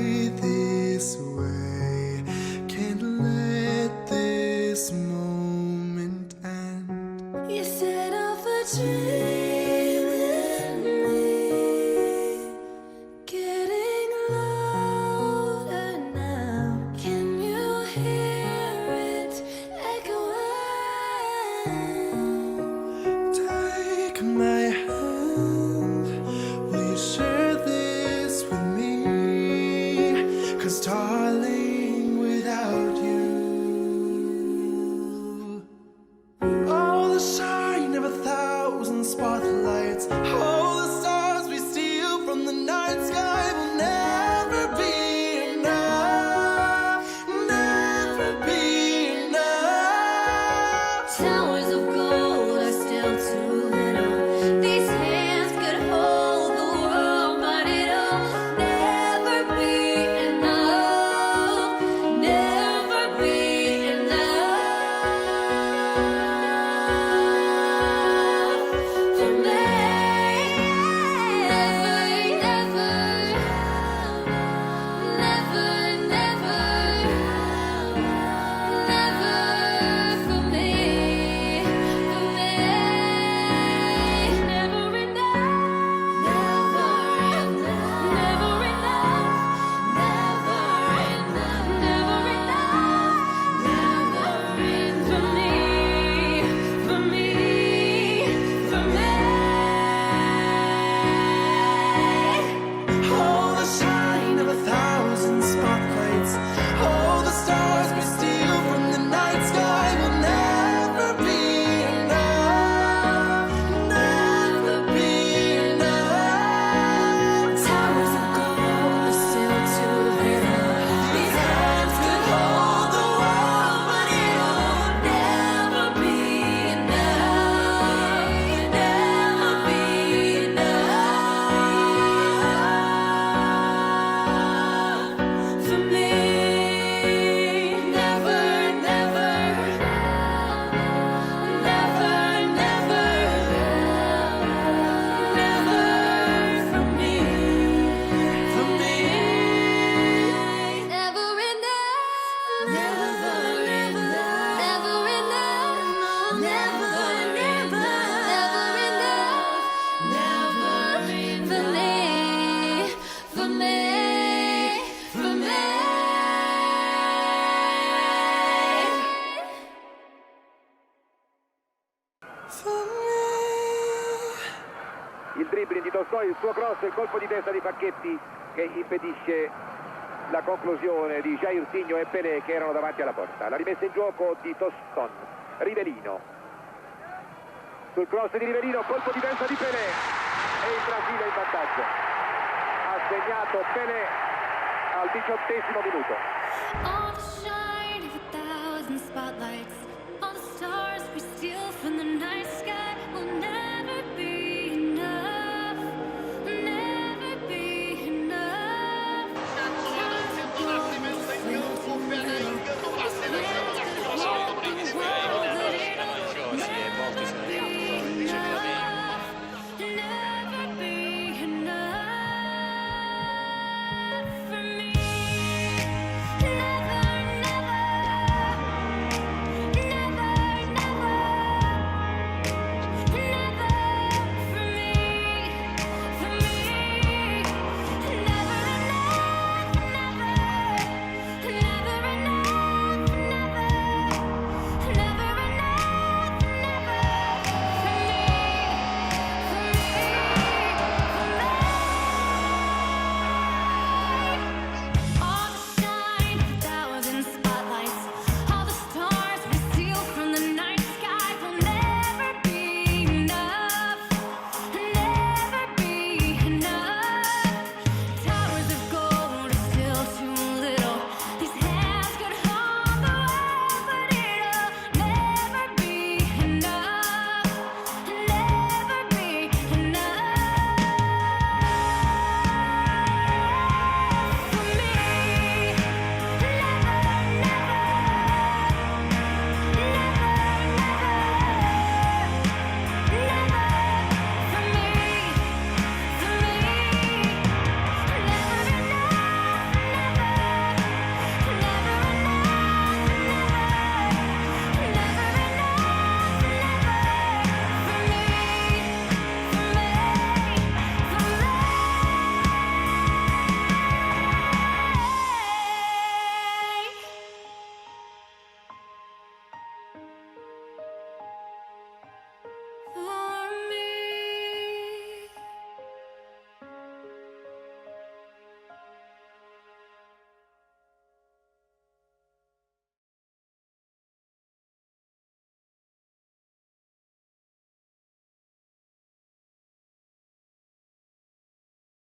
stay this way. Can't let this moment end. You set off a dream in me, getting louder now. Can you hear it echoing? Take my hand, will you share this with me? 'Cause darling, without you, all the shine of 1,000 spotlights, all the stars we steal from the night sky will never be enough, never be enough. Towers of gold are still too little. These hands could hold the world, but it'll never be enough. Never be enough for me. Never, never, never, never for me. For me, never enough. Never enough. Never enough. Never enough. Never enough. Never enough for me. For me. For me. All the shine of 1,000 spotlights, all the stars we steal from the night sky will never be enough, never be enough. Towers of gold are still too little. These hands could hold the world, but it'll never be enough. Never be enough for me. Never, never, never, never, never for me. For me, Never enough. Never enough. Never enough. Never, never, never enough. Never for me. For me. For me. for me. Il dribbling di Tolstoi, il suo cross, il colpo di testa di Facchetti che impedisce la conclusione di Jair Signo e Pelé che erano davanti alla porta. La rimessa in gioco di Toston, Rivelino. Sul cross di Rivelino, colpo di testa di Pelé e il Brasile in vantaggio. Ha segnato Pelé al 18° minuto. All the shine of 1,000 spotlights.